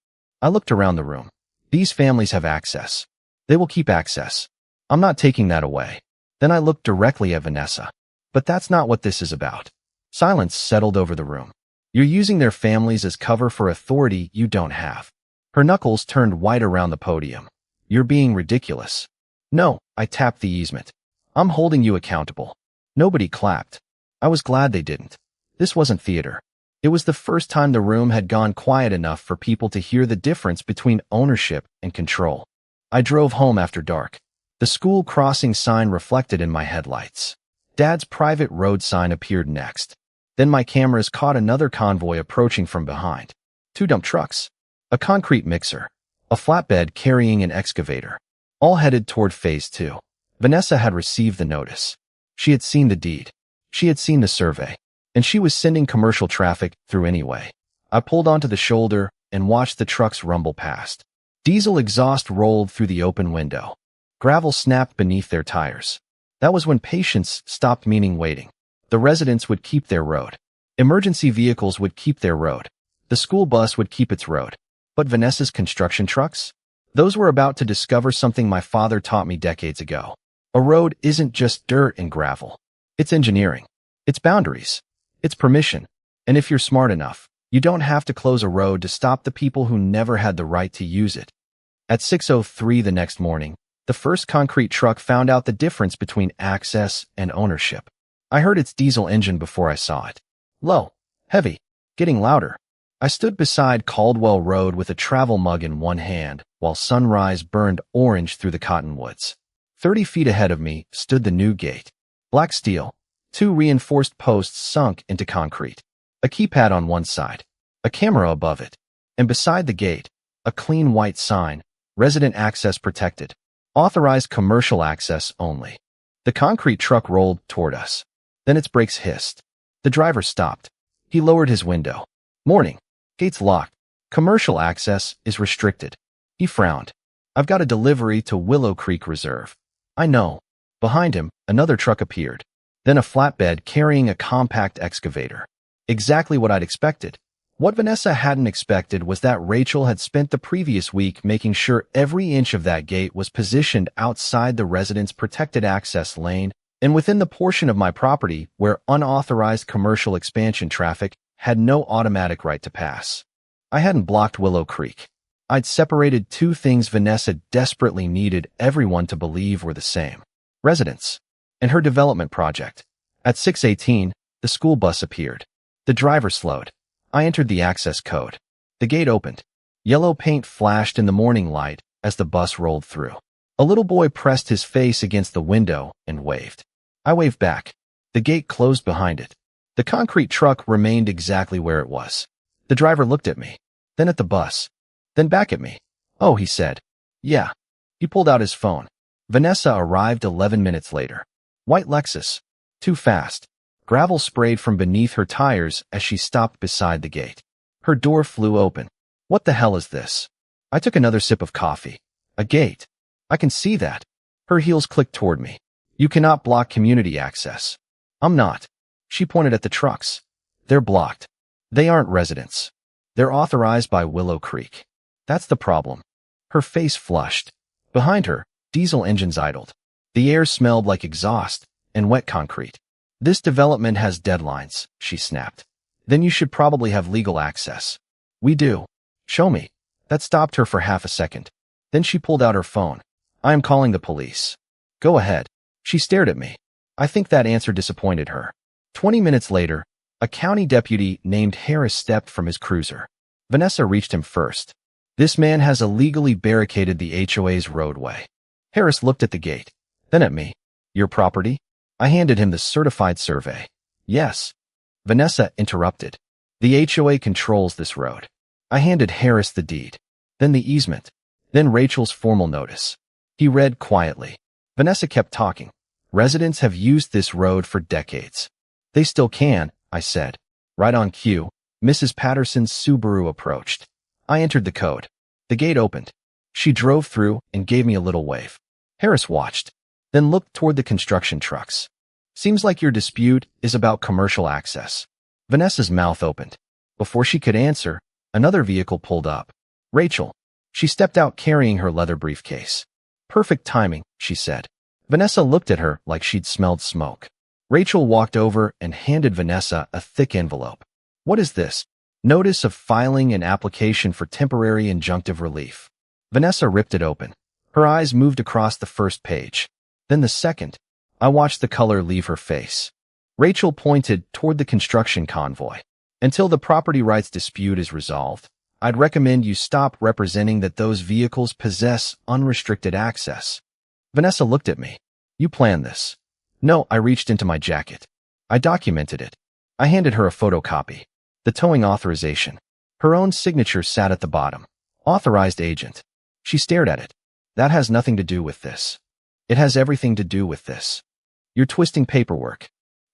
I looked around the room. These families have access. They will keep access. I'm not taking that away. Then I looked directly at Vanessa. But that's not what this is about. Silence settled over the room. You're using their families as cover for authority you don't have. Her knuckles turned white around the podium. You're being ridiculous. No, I tapped the easement. I'm holding you accountable. Nobody clapped. I was glad they didn't. This wasn't theater. It was the first time the room had gone quiet enough for people to hear the difference between ownership and control. I drove home after dark. The school crossing sign reflected in my headlights. Dad's private road sign appeared next. Then my cameras caught another convoy approaching from behind. 2 dump trucks. A concrete mixer. A flatbed carrying an excavator. All headed toward Phase 2. Vanessa had received the notice. She had seen the deed. She had seen the survey. And she was sending commercial traffic through anyway. I pulled onto the shoulder and watched the trucks rumble past. Diesel exhaust rolled through the open window. Gravel snapped beneath their tires. That was when patience stopped meaning waiting. The residents would keep their road. Emergency vehicles would keep their road. The school bus would keep its road. But Vanessa's construction trucks? Those were about to discover something my father taught me decades ago. A road isn't just dirt and gravel. It's engineering. It's boundaries. It's permission. And if you're smart enough, you don't have to close a road to stop the people who never had the right to use it. At 6:03 the next morning, the first concrete truck found out the difference between access and ownership. I heard its diesel engine before I saw it. Low, heavy, getting louder. I stood beside Caldwell Road with a travel mug in one hand while sunrise burned orange through the cottonwoods. 30 feet ahead of me stood the new gate. Black steel, 2 reinforced posts sunk into concrete. A keypad on one side, a camera above it, and beside the gate, a clean white sign, Resident access protected. Authorized commercial access only. The concrete truck rolled toward us. Then its brakes hissed. The driver stopped. He lowered his window. Morning. Gates locked. Commercial access is restricted. He frowned. I've got a delivery to Willow Creek Reserve. I know. Behind him, another truck appeared. Then a flatbed carrying a compact excavator. Exactly what I'd expected. What Vanessa hadn't expected was that Rachel had spent the previous week making sure every inch of that gate was positioned outside the resident's protected access lane and within the portion of my property where unauthorized commercial expansion traffic had no automatic right to pass. I hadn't blocked Willow Creek. I'd separated two things Vanessa desperately needed everyone to believe were the same. Residents. And her development project. At 6:18, the school bus appeared. The driver slowed. I entered the access code. The gate opened. Yellow paint flashed in the morning light as the bus rolled through. A little boy pressed his face against the window and waved. I waved back. The gate closed behind it. The concrete truck remained exactly where it was. The driver looked at me, then at the bus, then back at me. Oh, he said. Yeah. He pulled out his phone. Vanessa arrived 11 minutes later. White Lexus. Too fast. Gravel sprayed from beneath her tires as she stopped beside the gate. Her door flew open. What the hell is this? I took another sip of coffee. A gate. I can see that. Her heels clicked toward me. You cannot block community access. I'm not. She pointed at the trucks. They're blocked. They aren't residents. They're authorized by Willow Creek. That's the problem. Her face flushed. Behind her, diesel engines idled. The air smelled like exhaust and wet concrete. This development has deadlines, she snapped. Then you should probably have legal access. We do. Show me. That stopped her for half a second. Then she pulled out her phone. I am calling the police. Go ahead. She stared at me. I think that answer disappointed her. 20 minutes later, a county deputy named Harris stepped from his cruiser. Vanessa reached him first. This man has illegally barricaded the HOA's roadway. Harris looked at the gate, then at me. Your property? I handed him the certified survey. Yes. Vanessa interrupted. The HOA controls this road. I handed Harris the deed, then the easement, then Rachel's formal notice. He read quietly. Vanessa kept talking. Residents have used this road for decades. They still can, I said. Right on cue, Mrs. Patterson's Subaru approached. I entered the code. The gate opened. She drove through and gave me a little wave. Harris watched, then looked toward the construction trucks. Seems like your dispute is about commercial access. Vanessa's mouth opened. Before she could answer, another vehicle pulled up. Rachel. She stepped out carrying her leather briefcase. Perfect timing, she said. Vanessa looked at her like she'd smelled smoke. Rachel walked over and handed Vanessa a thick envelope. What is this? Notice of filing an application for temporary injunctive relief. Vanessa ripped it open. Her eyes moved across the first page. Then the second. I watched the color leave her face. Rachel pointed toward the construction convoy. Until the property rights dispute is resolved, I'd recommend you stop representing that those vehicles possess unrestricted access. Vanessa looked at me. You planned this. No, I reached into my jacket. I documented it. I handed her a photocopy. The towing authorization. Her own signature sat at the bottom. Authorized agent. She stared at it. That has nothing to do with this. It has everything to do with this. You're twisting paperwork.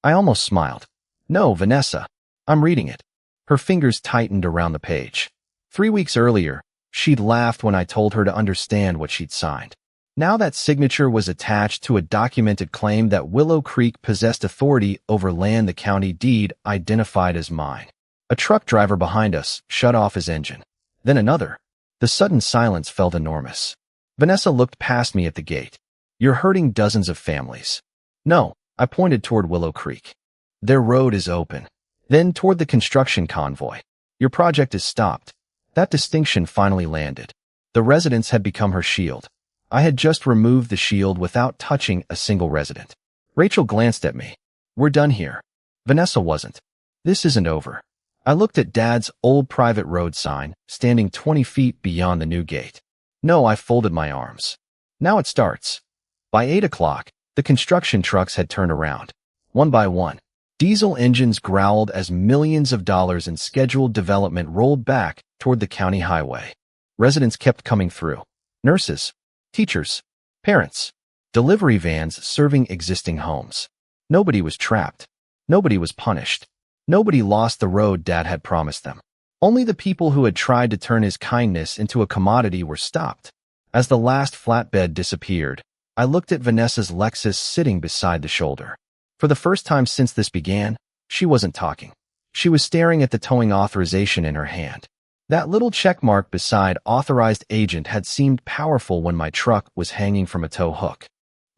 I almost smiled. No, Vanessa. I'm reading it. Her fingers tightened around the page. 3 weeks earlier, she'd laughed when I told her to understand what she'd signed. Now that signature was attached to a documented claim that Willow Creek possessed authority over land the county deed identified as mine. A truck driver behind us shut off his engine. Then another. The sudden silence felt enormous. Vanessa looked past me at the gate. You're hurting dozens of families. No, I pointed toward Willow Creek. Their road is open. Then toward the construction convoy. Your project is stopped. That distinction finally landed. The residents had become her shield. I had just removed the shield without touching a single resident. Rachel glanced at me. We're done here. Vanessa wasn't. This isn't over. I looked at Dad's old private road sign, standing 20 feet beyond the new gate. No, I folded my arms. Now it starts. By 8 o'clock, the construction trucks had turned around. One by one, diesel engines growled as millions of dollars in scheduled development rolled back toward the county highway. Residents kept coming through. nurses, teachers, parents, delivery vans serving existing homes. Nobody was trapped. Nobody was punished. Nobody lost the road Dad had promised them. Only the people who had tried to turn his kindness into a commodity were stopped. As the last flatbed disappeared, I looked at Vanessa's Lexus sitting beside the shoulder. For the first time since this began, she wasn't talking. She was staring at the towing authorization in her hand. That little checkmark beside authorized agent had seemed powerful when my truck was hanging from a tow hook.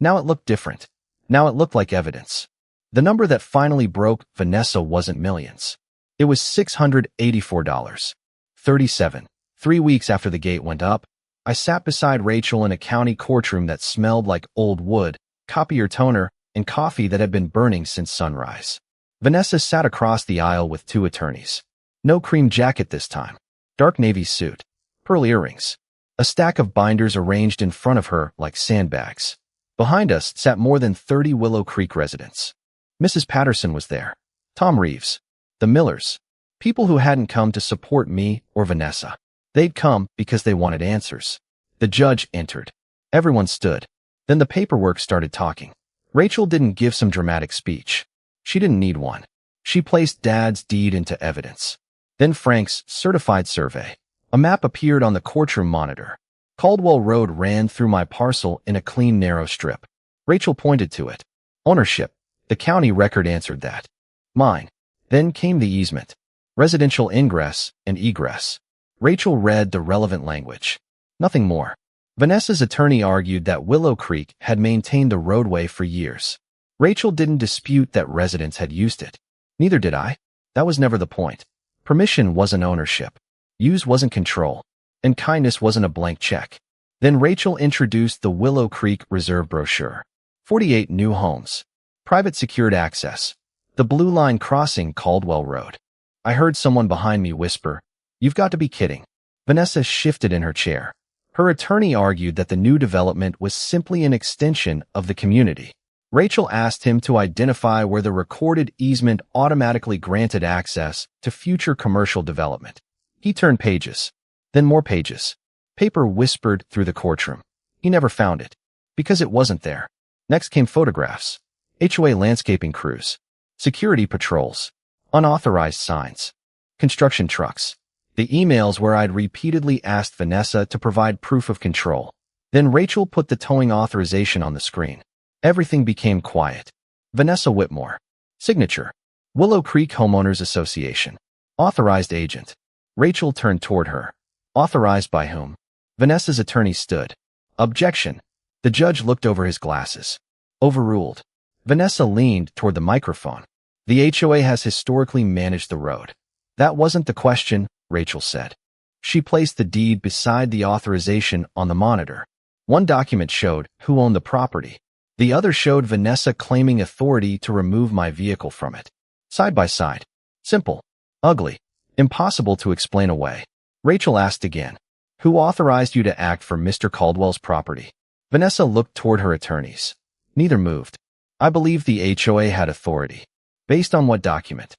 Now it looked different. Now it looked like evidence. The number that finally broke Vanessa wasn't millions. It was $684.37. 3 weeks after the gate went up, I sat beside Rachel in a county courtroom that smelled like old wood, copier toner, and coffee that had been burning since sunrise. Vanessa sat across the aisle with 2 attorneys. No cream jacket this time. Dark navy suit. Pearl earrings. A stack of binders arranged in front of her like sandbags. Behind us sat more than 30 Willow Creek residents. Mrs. Patterson was there. Tom Reeves. The Millers. People who hadn't come to support me or Vanessa. They'd come because they wanted answers. The judge entered. Everyone stood. Then the paperwork started talking. Rachel didn't give some dramatic speech. She didn't need one. She placed Dad's deed into evidence. Then Frank's certified survey. A map appeared on the courtroom monitor. Caldwell Road ran through my parcel in a clean, narrow strip. Rachel pointed to it. Ownership. The county record answered that. Mine. Then came the easement. Residential ingress and egress. Rachel read the relevant language. Nothing more. Vanessa's attorney argued that Willow Creek had maintained the roadway for years. Rachel didn't dispute that residents had used it. Neither did I. That was never the point. Permission wasn't ownership. Use wasn't control. And kindness wasn't a blank check. Then Rachel introduced the Willow Creek Reserve brochure. 48 new homes. Private secured access. The Blue Line crossing Caldwell Road. I heard someone behind me whisper, "You've got to be kidding." Vanessa shifted in her chair. Her attorney argued that the new development was simply an extension of the community. Rachel asked him to identify where the recorded easement automatically granted access to future commercial development. He turned pages. Then more pages. Paper whispered through the courtroom. He never found it. Because it wasn't there. Next came photographs. HOA landscaping crews. Security patrols. Unauthorized signs. Construction trucks. The emails where I'd repeatedly asked Vanessa to provide proof of control. Then Rachel put the towing authorization on the screen. Everything became quiet. Vanessa Whitmore. Signature. Willow Creek Homeowners Association. Authorized agent. Rachel turned toward her. Authorized by whom? Vanessa's attorney stood. Objection. The judge looked over his glasses. Overruled. Vanessa leaned toward the microphone. The HOA has historically managed the road. That wasn't the question, Rachel said. She placed the deed beside the authorization on the monitor. One document showed who owned the property. The other showed Vanessa claiming authority to remove my vehicle from it. Side by side. Simple. Ugly. Impossible to explain away. Rachel asked again. Who authorized you to act for Mr. Caldwell's property? Vanessa looked toward her attorneys. Neither moved. I believe the HOA had authority. Based on what document?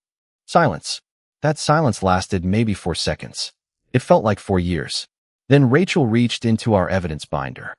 Silence. That silence lasted maybe 4 seconds. It felt like 4 years. Then Rachel reached into our evidence binder.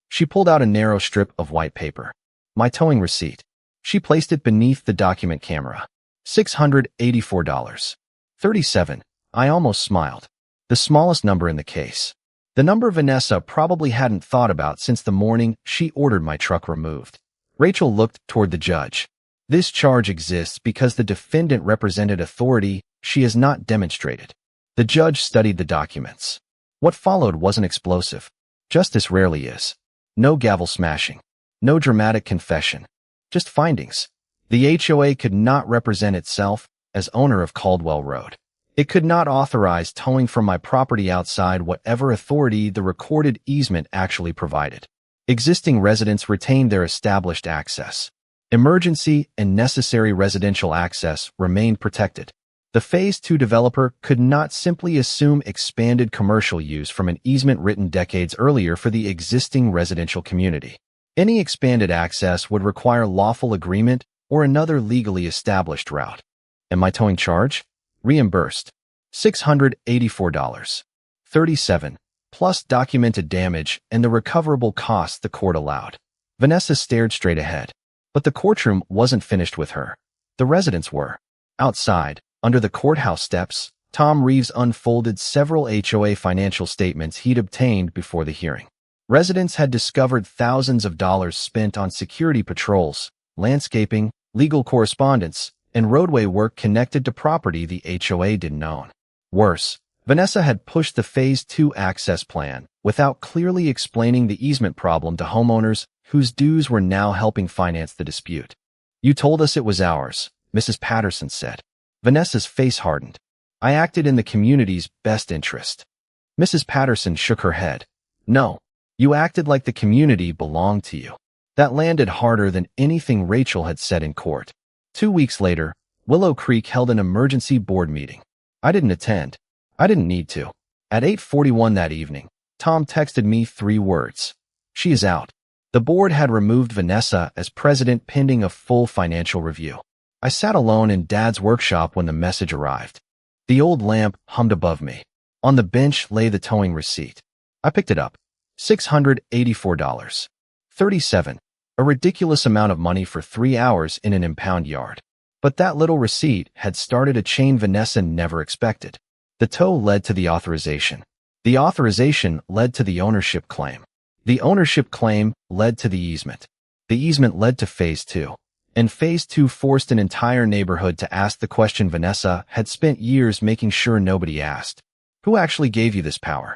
She pulled out a narrow strip of white paper. My towing receipt. She placed it beneath the document camera. $684.37. I almost smiled. The smallest number in the case. The number Vanessa probably hadn't thought about since the morning she ordered my truck removed. Rachel looked toward the judge. This charge exists because the defendant represented authority she has not demonstrated. The judge studied the documents. What followed wasn't explosive. Justice rarely is. No gavel smashing. No dramatic confession. Just findings. The HOA could not represent itself as owner of Caldwell Road. It could not authorize towing from my property outside whatever authority the recorded easement actually provided. Existing residents retained their established access. Emergency and necessary residential access remained protected. The Phase 2 developer could not simply assume expanded commercial use from an easement written decades earlier for the existing residential community. Any expanded access would require lawful agreement or another legally established route. And my towing charge? Reimbursed. $684.37. plus documented damage and the recoverable costs the court allowed. Vanessa stared straight ahead. But the courtroom wasn't finished with her. The residents were. Outside, under the courthouse steps, Tom Reeves unfolded several HOA financial statements he'd obtained before the hearing. Residents had discovered thousands of dollars spent on security patrols, landscaping, legal correspondence, and roadway work connected to property the HOA didn't own. Worse, Vanessa had pushed the Phase 2 access plan without clearly explaining the easement problem to homeowners whose dues were now helping finance the dispute. "You told us it was ours," Mrs. Patterson said. Vanessa's face hardened. "I acted in the community's best interest." Mrs. Patterson shook her head. "No, you acted like the community belonged to you." That landed harder than anything Rachel had said in court. 2 weeks later, Willow Creek held an emergency board meeting. I didn't attend. I didn't need to. At 8:41 that evening, Tom texted me 3 words. "She is out." The board had removed Vanessa as president pending a full financial review. I sat alone in Dad's workshop when the message arrived. The old lamp hummed above me. On the bench lay the towing receipt. I picked it up. $684.37. A ridiculous amount of money for 3 hours in an impound yard. But that little receipt had started a chain Vanessa never expected. The tow led to the authorization. The authorization led to the ownership claim. The ownership claim led to the easement. The easement led to Phase 2. And Phase 2 forced an entire neighborhood to ask the question Vanessa had spent years making sure nobody asked. Who actually gave you this power?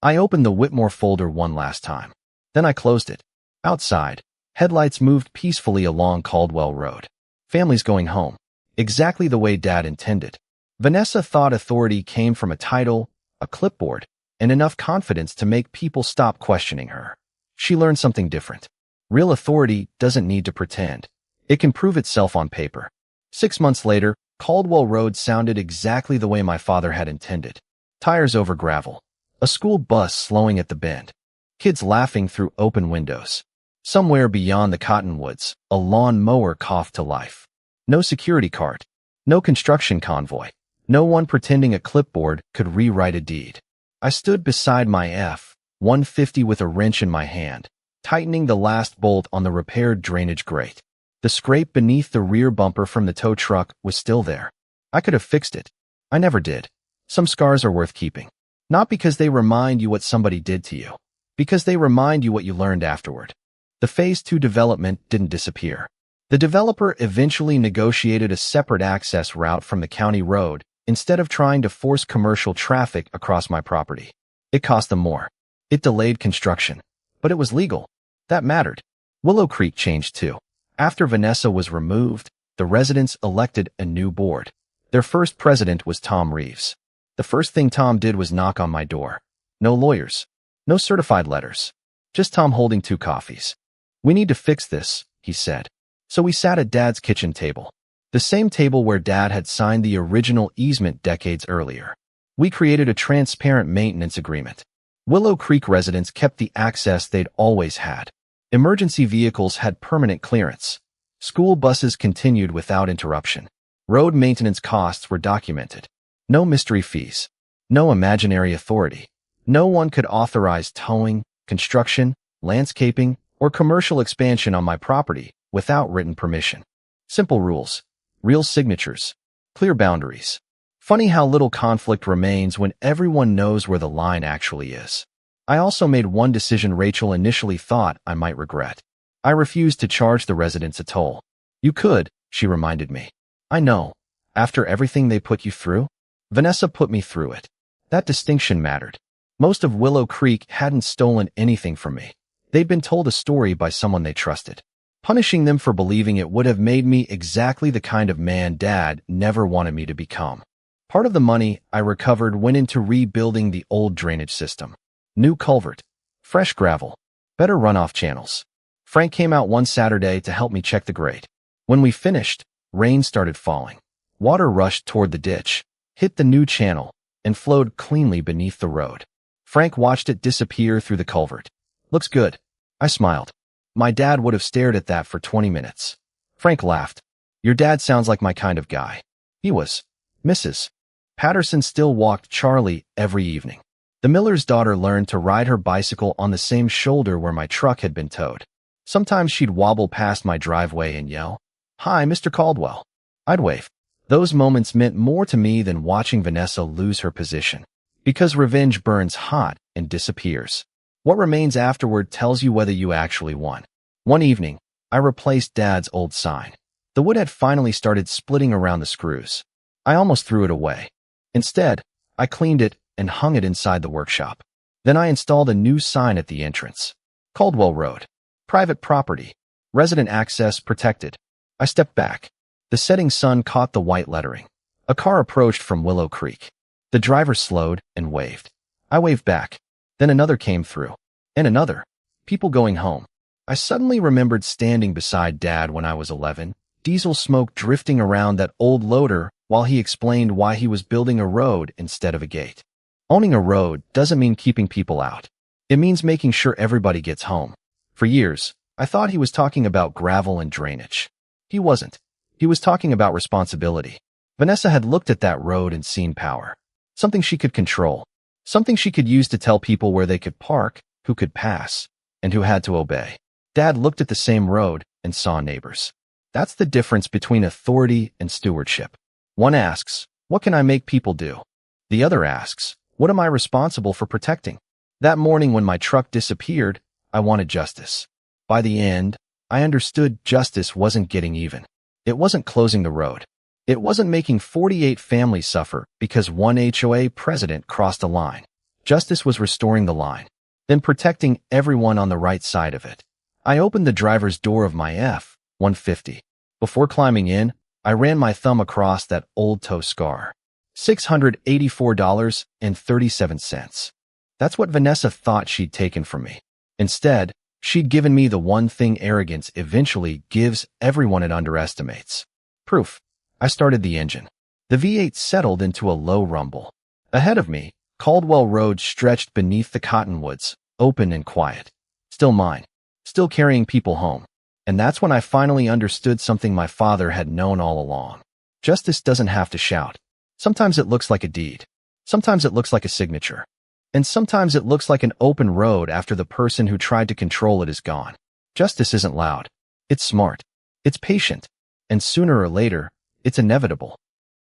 I opened the Whitmore folder one last time. Then I closed it. Outside, headlights moved peacefully along Caldwell Road. Families going home. Exactly the way Dad intended. Vanessa thought authority came from a title, a clipboard, and enough confidence to make people stop questioning her. She learned something different. Real authority doesn't need to pretend. It can prove itself on paper. 6 months later, Caldwell Road sounded exactly the way my father had intended. Tires over gravel. A school bus slowing at the bend. Kids laughing through open windows. Somewhere beyond the cottonwoods, a lawn mower coughed to life. No security cart. No construction convoy. No one pretending a clipboard could rewrite a deed. I stood beside my F-150 with a wrench in my hand, tightening the last bolt on the repaired drainage grate. The scrape beneath the rear bumper from the tow truck was still there. I could have fixed it. I never did. Some scars are worth keeping. Not because they remind you what somebody did to you, because they remind you what you learned afterward. The Phase 2 development didn't disappear. The developer eventually negotiated a separate access route from the county road instead of trying to force commercial traffic across my property. It cost them more. It delayed construction. But it was legal. That mattered. Willow Creek changed too. After Vanessa was removed, the residents elected a new board. Their first president was Tom Reeves. The first thing Tom did was knock on my door. No lawyers. No certified letters. Just Tom holding 2 coffees. "We need to fix this," he said. So we sat at Dad's kitchen table. The same table where Dad had signed the original easement decades earlier. We created a transparent maintenance agreement. Willow Creek residents kept the access they'd always had. Emergency vehicles had permanent clearance. School buses continued without interruption. Road maintenance costs were documented. No mystery fees. No imaginary authority. No one could authorize towing, construction, landscaping, or commercial expansion on my property without written permission. Simple rules. Real signatures. Clear boundaries. Funny how little conflict remains when everyone knows where the line actually is. I also made one decision Rachel initially thought I might regret. I refused to charge the residents a toll. "You could," she reminded me. "I know. After everything they put you through?" Vanessa put me through it. That distinction mattered. Most of Willow Creek hadn't stolen anything from me. They'd been told a story by someone they trusted. Punishing them for believing it would have made me exactly the kind of man Dad never wanted me to become. Part of the money I recovered went into rebuilding the old drainage system. New culvert, fresh gravel, better runoff channels. Frank came out one Saturday to help me check the grate. When we finished, rain started falling. Water rushed toward the ditch, hit the new channel, and flowed cleanly beneath the road. Frank watched it disappear through the culvert. "Looks good." I smiled. My dad would have stared at that for 20 minutes. Frank laughed. "Your dad sounds like my kind of guy." He was. Mrs. Patterson still walked Charlie every evening. The The miller's daughter learned to ride her bicycle on the same shoulder where my truck had been towed. Sometimes she'd wobble past my driveway and yell, "Hi, Mr. Caldwell." I'd wave. Those moments meant more to me than watching Vanessa lose her position. Because revenge burns hot and disappears. What remains afterward tells you whether you actually won. One evening, I replaced Dad's old sign. The wood had finally started splitting around the screws. I almost threw it away. Instead, I cleaned it and hung it inside the workshop. Then I installed a new sign at the entrance. Caldwell Road. Private property. Resident access protected. I stepped back. The setting sun caught the white lettering. A car approached from Willow Creek. The driver slowed and waved. I waved back. Then another came through. And another. People going home. I suddenly remembered standing beside Dad when I was 11, diesel smoke drifting around that old loader while he explained why he was building a road instead of a gate. Owning a road doesn't mean keeping people out. It means making sure everybody gets home. For years, I thought he was talking about gravel and drainage. He wasn't. He was talking about responsibility. Vanessa had looked at that road and seen power. Something she could control. Something she could use to tell people where they could park, who could pass, and who had to obey. Dad looked at the same road and saw neighbors. That's the difference between authority and stewardship. One asks, what can I make people do? The other asks, what am I responsible for protecting? That morning when my truck disappeared, I wanted justice. By the end, I understood justice wasn't getting even. It wasn't closing the road. It wasn't making 48 families suffer because one HOA president crossed a line. Justice was restoring the line, then protecting everyone on the right side of it. I opened the driver's door of my F-150. Before climbing in, I ran my thumb across that old toe scar. $684.37. That's what Vanessa thought she'd taken from me. Instead, she'd given me the one thing arrogance eventually gives everyone it underestimates. Proof. I started the engine. The V8 settled into a low rumble. Ahead of me, Caldwell Road stretched beneath the cottonwoods, open and quiet. Still mine. Still carrying people home. And that's when I finally understood something my father had known all along. Justice doesn't have to shout. Sometimes it looks like a deed. Sometimes it looks like a signature. And sometimes it looks like an open road after the person who tried to control it is gone. Justice isn't loud. It's smart. It's patient. And sooner or later, it's inevitable.